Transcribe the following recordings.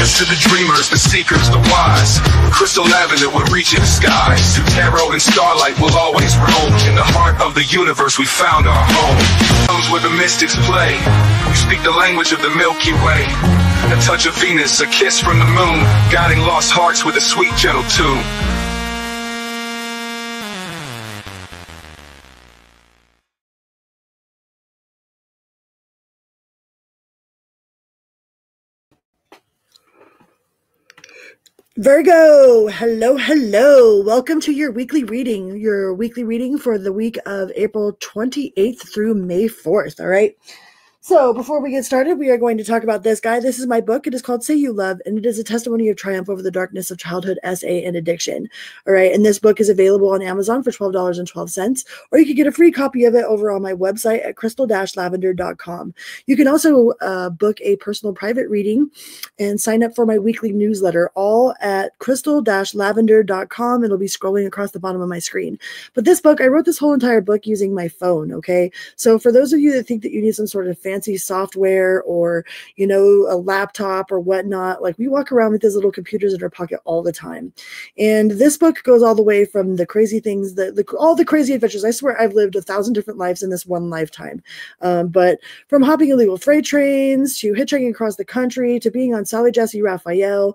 Here's to the dreamers, the seekers, the wise. Crystal lavender will reach in the skies. Through tarot and starlight will always roam. In the heart of the universe we found our home. Comes where the mystics play. We speak the language of the Milky Way. A touch of Venus, a kiss from the moon, guiding lost hearts with a sweet gentle tune. Virgo, hello, hello. Welcome to your weekly reading for the week of April 28th through May 4th, all right? So before we get started, we are going to talk about this guy. This is my book. It is called Say You Love, and it is a testimony of triumph over the darkness of childhood, SA, and addiction. All right, and this book is available on Amazon for $12.12, or you can get a free copy of it over on my website at crystal-lavender.com. You can also book a personal private reading and sign up for my weekly newsletter, all at crystal-lavender.com. It'll be scrolling across the bottom of my screen. But this book, I wrote this whole entire book using my phone, okay? So for those of you that think that you need some sort of fancy software or, you know, a laptop or whatnot, like we walk around with these little computers in our pocket all the time. And this book goes all the way from the crazy things, all the crazy adventures. I swear I've lived 1,000 different lives in this one lifetime. But from hopping illegal freight trains to hitchhiking across the country to being on s.y.l.sayyoulove,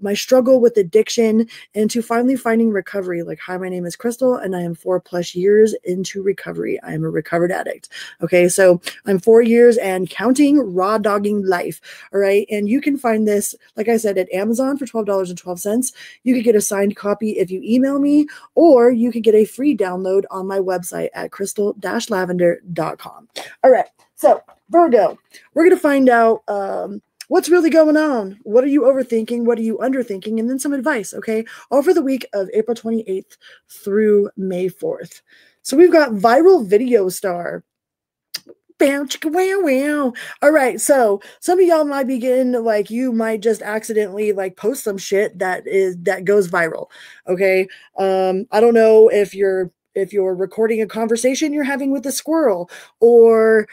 my struggle with addiction, and to finally finding recovery. Like, hi, my name is Crystal, and I am 4+ years into recovery. I am a recovered addict. Okay, so I'm 4 years and counting, raw dogging life. All right. And you can find this, like I said, at Amazon for $12.12. You could get a signed copy if you email me, or you can get a free download on my website at crystal-lavender.com. All right. So Virgo, we're going to find out, what's really going on? What are you overthinking? What are you underthinking? And then some advice, okay? All for the week of April 28th through May 4th. So we've got viral video star. Bam, chicka, wow, wow. All right, so some of y'all might be getting, like, you might just accidentally like post some shit that goes viral. Okay, I don't know if you're recording a conversation you're having with a squirrel, or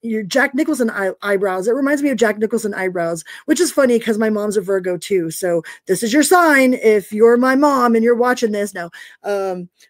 your Jack Nicholson eyebrows. It reminds me of Jack Nicholson eyebrows, which is funny because my mom's a Virgo too. So this is your sign if you're my mom and you're watching this. No,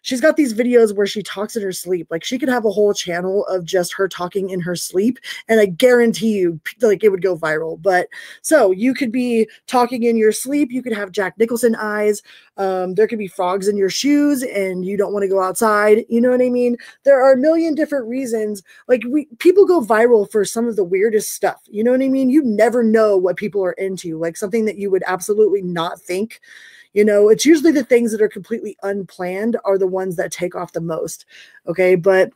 she's got these videos where she talks in her sleep. Like, she could have a whole channel of just her talking in her sleep, and I guarantee you, like, it would go viral. But so you could be talking in your sleep. You could have Jack Nicholson eyes. There could be frogs in your shoes and you don't want to go outside. You know what I mean? There are a million different reasons. Like, people go viral for some of the weirdest stuff. You know what I mean? You never know what people are into, like something that you would absolutely not think. You know, it's usually the things that are completely unplanned are the ones that take off the most. Okay. But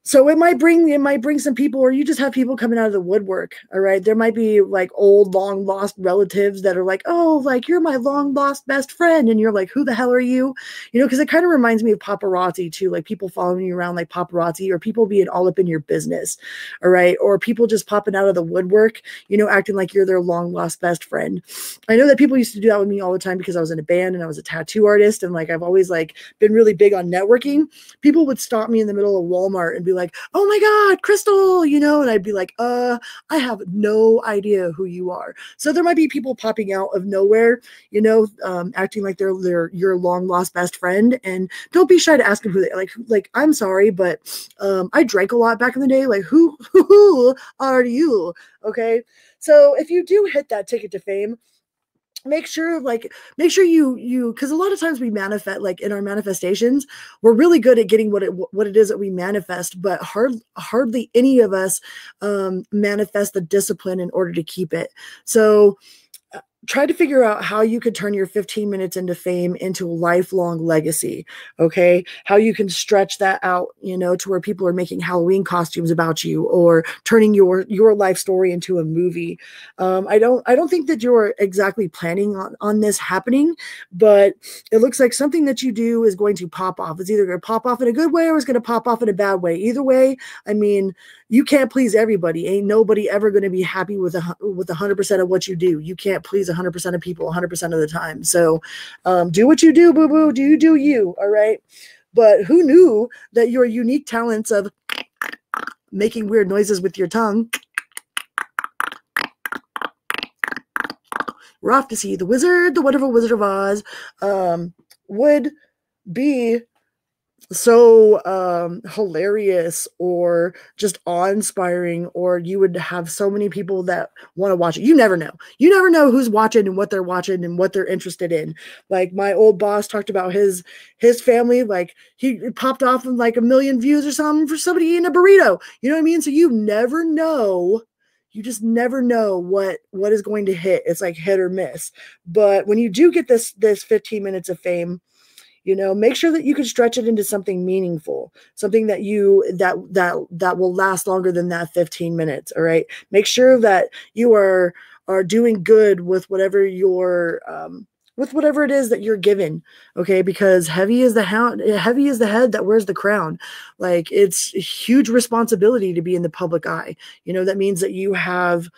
so it might bring some people, or you just have people coming out of the woodwork. All right. There might be like old, long lost relatives that are like, oh, like, you're my long lost best friend. And you're like, who the hell are you? You know, because it kind of reminds me of paparazzi too. Like, people following you around like paparazzi, or people being all up in your business. All right. Or people just popping out of the woodwork, you know, acting like you're their long lost best friend. I know that people used to do that with me all the time because I was in a band and I was a tattoo artist. And like, I've always like been really big on networking. People would stop me in the middle of Walmart and be like, oh my God, Crystal, you know, and I'd be like, I have no idea who you are. So there might be people popping out of nowhere, you know, acting like they're your long lost best friend. And don't be shy to ask them who they like, I'm sorry, but I drank a lot back in the day. Like, who are you? Okay. So if you do hit that ticket to fame, make sure you, because a lot of times we manifest, like in our manifestations, we're really good at getting what it is that we manifest, but hardly any of us manifest the discipline in order to keep it. So try to figure out how you could turn your 15 minutes into fame into a lifelong legacy. Okay. How you can stretch that out, you know, to where people are making Halloween costumes about you, or turning your life story into a movie. I don't think that you're exactly planning on this happening, but it looks like something that you do is going to pop off. It's either going to pop off in a good way or it's going to pop off in a bad way. Either way, I mean, you can't please everybody. Ain't nobody ever going to be happy with 100% of what you do. You can't please 100% of people 100% of the time. So do what you do, boo-boo. Do you, all right? But who knew that your unique talents of making weird noises with your tongue we're off to see the Wizard, the Wonderful Wizard of Oz. Would be so hilarious or just awe-inspiring, or you would have so many people that want to watch it. You never know who's watching and what they're watching and what they're interested in. Like my old boss talked about his family, like he popped off in like 1 million views or something for somebody eating a burrito. You know what I mean? So you never know. You just never know what is going to hit. It's like hit or miss. But when you do get this 15 minutes of fame, you know, make sure that you can stretch it into something meaningful, something that that will last longer than that 15 minutes. All right. Make sure that you are doing good with whatever with whatever it is that you're given. Okay. Because heavy is the head that wears the crown. Like, it's a huge responsibility to be in the public eye. You know, that means that you have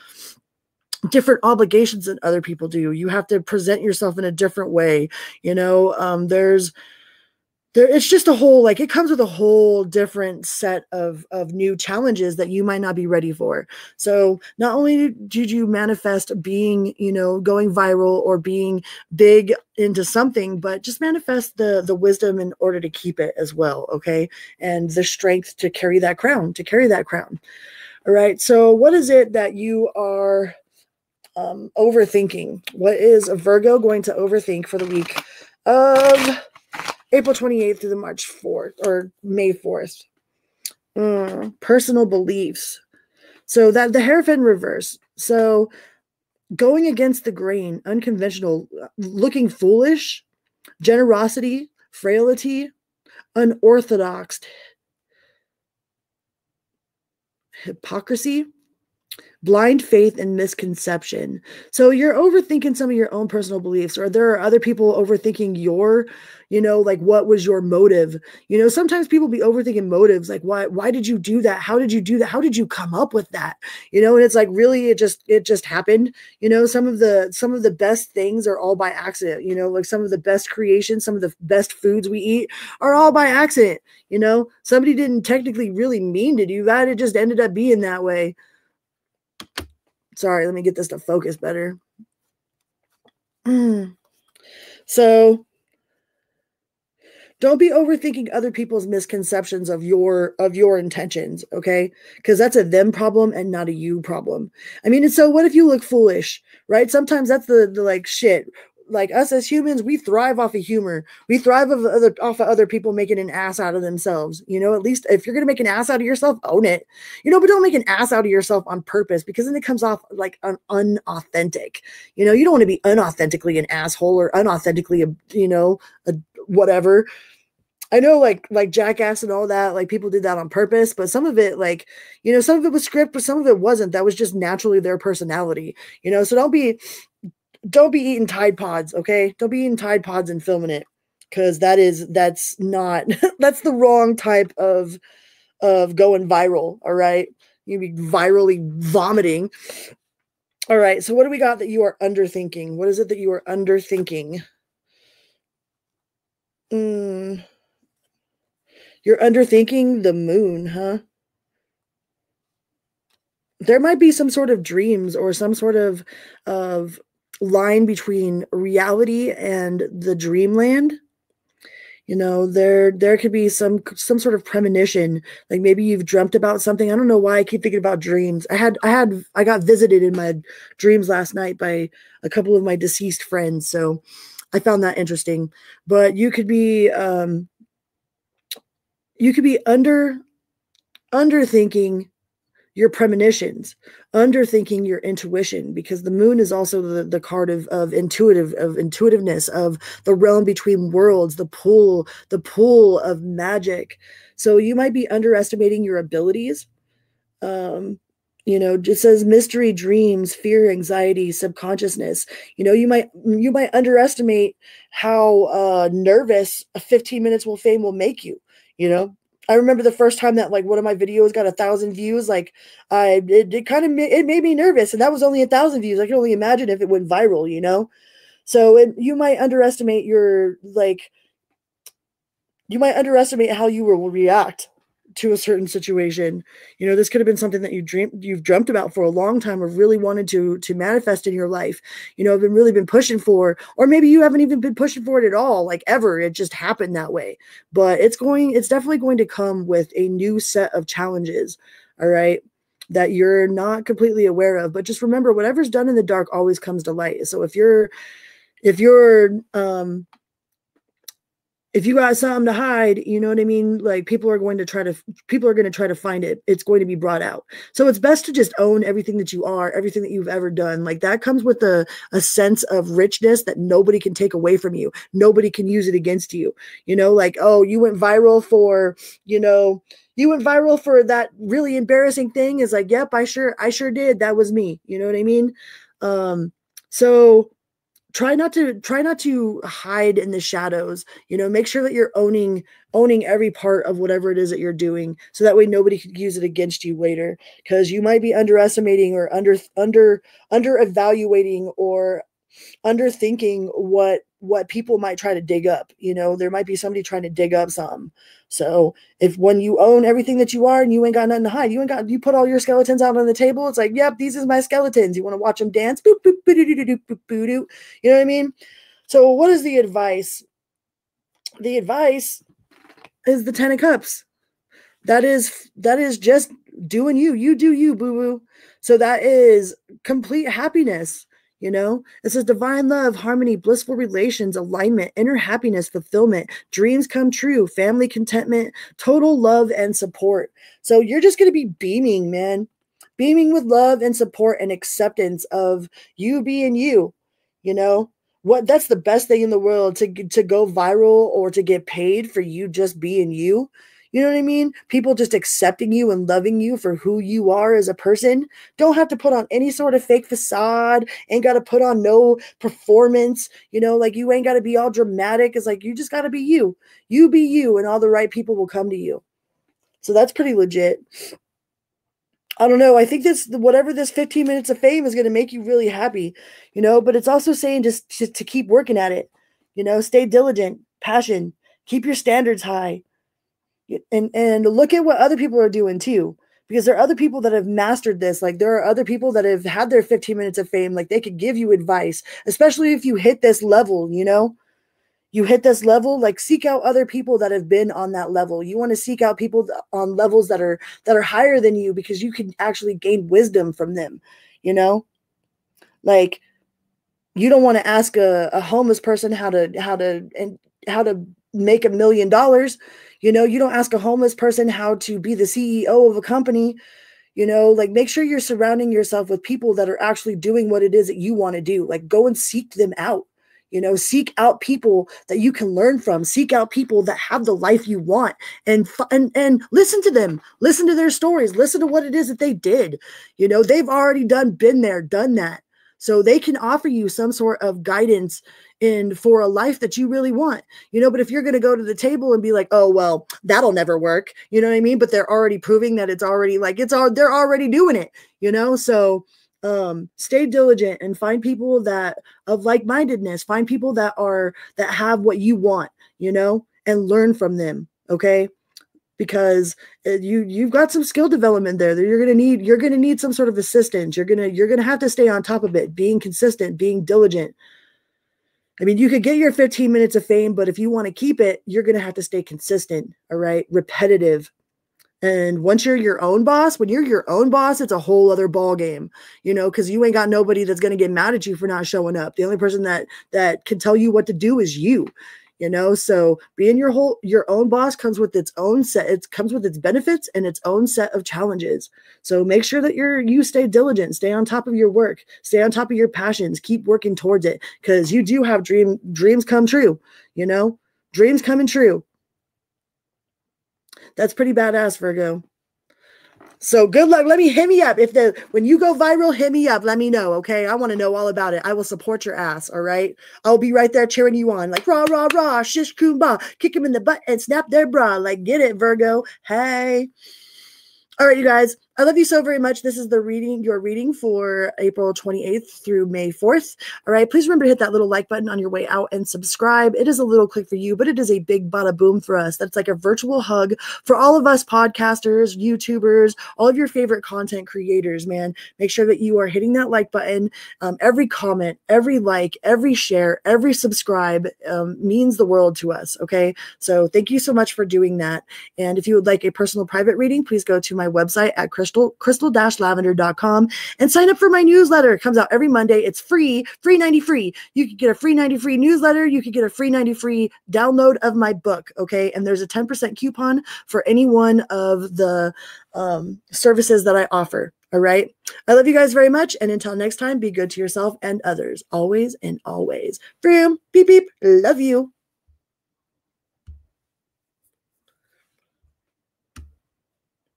different obligations than other people do. You have to present yourself in a different way. You know, it's just a whole, like, it comes with a whole different set of new challenges that you might not be ready for. So not only did you manifest being, you know, going viral or being big into something, but just manifest the wisdom in order to keep it as well. Okay. And the strength to carry that crown, All right. So what is it that you are overthinking? What is a Virgo going to overthink for the week of April 28th through the March 4th or May 4th? Personal beliefs. So that the Hierophant reverse. So going against the grain, unconventional, looking foolish, generosity, frailty, unorthodox, hypocrisy, blind faith, and misconception. So you're overthinking some of your own personal beliefs, or there are other people overthinking your, you know, like, what was your motive? You know, sometimes people be overthinking motives, like, why did you do that? How did you do that? How did you come up with that? You know, and it's like, really, it just happened. You know, some of the best things are all by accident. You know, like some of the best creations, some of the best foods we eat are all by accident. You know, somebody didn't technically really mean to do that. It just ended up being that way. Sorry, let me get this to focus better. So don't be overthinking other people's misconceptions of your intentions, okay? Because that's a them problem and not a you problem. I mean, and so what if you look foolish, right? Sometimes that's the like, shit. Like, us as humans, we thrive off of humor. We thrive off of other people making an ass out of themselves. You know, at least if you're going to make an ass out of yourself, own it. You know, but don't make an ass out of yourself on purpose, because then it comes off like unauthentic. You know, you don't want to be unauthentically an asshole or unauthentically a whatever. I know, like Jackass and all that, like, people did that on purpose, but some of it, like, you know, some of it was script, but some of it wasn't. That was just naturally their personality. You know, so don't be eating Tide Pods, okay? Don't be eating Tide Pods and filming it, because that's not that's the wrong type of going viral. All right, you'd be virally vomiting. All right, so what do we got that you are underthinking? What is it that you are underthinking? You're underthinking the moon, huh? There might be some sort of dreams or some sort of line between reality and the dreamland. You know, there could be some sort of premonition, like maybe you've dreamt about something. I don't know why I keep thinking about dreams. I got visited in my dreams last night by a couple of my deceased friends, so I found that interesting. But you could be underthinking your premonitions, underthinking your intuition, because the moon is also the card of intuitiveness, of the realm between worlds, the pull of magic. So you might be underestimating your abilities. You know, it says mystery, dreams, fear, anxiety, subconsciousness. You know, you might underestimate how nervous 15 minutes will fame will make you. You know, I remember the first time that, like, one of my videos got 1,000 views. Like, it made me nervous, and that was only 1,000 views. I can only imagine if it went viral. You know, so you might underestimate how you will react to a certain situation. You know, this could have been something that you've dreamt about for a long time, or really wanted to manifest in your life, you know, have really been pushing for, or maybe you haven't even been pushing for it at all, like ever. It just happened that way. But it's definitely going to come with a new set of challenges, all right, that you're not completely aware of. But just remember, whatever's done in the dark always comes to light. So if you got something to hide, you know what I mean? Like, people are going to try to find it. It's going to be brought out. So it's best to just own everything that you are, everything that you've ever done. Like, that comes with a sense of richness that nobody can take away from you. Nobody can use it against you. You know, like, oh, you went viral for that really embarrassing thing. Is like, yep, I sure did. That was me. You know what I mean? So try not to hide in the shadows. You know, make sure that you're owning every part of whatever it is that you're doing, so that way nobody could use it against you later, because you might be underestimating or under evaluating or underthinking what people might try to dig up. You know, there might be somebody trying to dig up something. So when you own everything that you are and you ain't got nothing to hide, you put all your skeletons out on the table. It's like, yep, these is my skeletons. You want to watch them dance? Boop, boop, boop, boop, boop, boop, boop, boop. You know what I mean? So what is the advice? The advice is the 10 of Cups. That is just doing you. You do you, boo-boo. So that is complete happiness. You know, it says divine love, harmony, blissful relations, alignment, inner happiness, fulfillment, dreams come true, family contentment, total love and support. So you're just going to be beaming, man, beaming with love and support and acceptance of you being you. You know, that's the best thing in the world, to go viral or to get paid for you just being you. You know what I mean? People just accepting you and loving you for who you are as a person. Don't have to put on any sort of fake facade. Ain't got to put on no performance. You know, like, you ain't got to be all dramatic. It's like, you just got to be you. You be you, and all the right people will come to you. So that's pretty legit. I don't know. I think whatever this 15 minutes of fame is going to make you really happy, you know, but it's also saying just to keep working at it, you know, stay diligent, passion, keep your standards high. And look at what other people are doing too, because there are other people that have mastered this. Like, there are other people that have had their 15 minutes of fame. Like, they could give you advice, especially if you hit this level. You know, you hit this level, like, seek out other people that have been on that level. You want to seek out people on levels that are higher than you, because you can actually gain wisdom from them. You know, like, you don't want to ask a homeless person how to make $1 million. You know, you don't ask a homeless person how to be the CEO of a company. You know, like, make sure you're surrounding yourself with people that are actually doing what it is that you want to do. Like, go and seek them out. You know, seek out people that you can learn from. Seek out people that have the life you want, and listen to them. Listen to their stories. Listen to what it is that they did. You know, they've already been there, done that. So they can offer you some sort of guidance for a life that you really want, you know. But if you're going to go to the table and be like, oh, well, that'll never work, you know what I mean? But they're already proving that it's already, like, they're already doing it, you know? So stay diligent and find people that of like-mindedness, find people that have what you want, you know, and learn from them. Okay. Because you've got some skill development there that you're going to need some sort of assistance. You're going to have to stay on top of it, being consistent, being diligent. I mean, you could get your 15 minutes of fame, but if you want to keep it, you're going to have to stay consistent. All right. Repetitive. And once you're your own boss, when you're your own boss, it's a whole other ball game, you know, because you ain't got nobody that's going to get mad at you for not showing up. The only person that can tell you what to do is you. You know, so being your own boss comes with its own set. It comes with its benefits and its own set of challenges. So make sure that you stay diligent, stay on top of your work, stay on top of your passions, keep working towards it, because you do have dreams come true. You know, dreams coming true. That's pretty badass, Virgo. So good luck. Hit me up. When you go viral, hit me up. Let me know. Okay. I want to know all about it. I will support your ass. All right. I'll be right there cheering you on. Like, rah, rah, rah, shish, kumbah, kick them in the butt and snap their bra. Like, get it, Virgo. Hey. All right, you guys. I love you so very much. This is your reading for April 28th through May 4th. All right. Please remember to hit that little like button on your way out and subscribe. It is a little click for you, but it is a big bada boom for us. That's like a virtual hug for all of us podcasters, YouTubers, all of your favorite content creators, man. Make sure that you are hitting that like button. Every comment, every like, every share, every subscribe means the world to us. Okay. So thank you so much for doing that. And if you would like a personal private reading, please go to my website at crystal-lavender.com and sign up for my newsletter. It comes out every Monday. It's free 90 free. You could get a free 90 free newsletter. You could get a free 90 free download of my book. Okay. And there's a 10% coupon for any one of the services that I offer. All right. I love you guys very much. And until next time, be good to yourself and others, always and always. Vroom, beep, beep. Love you.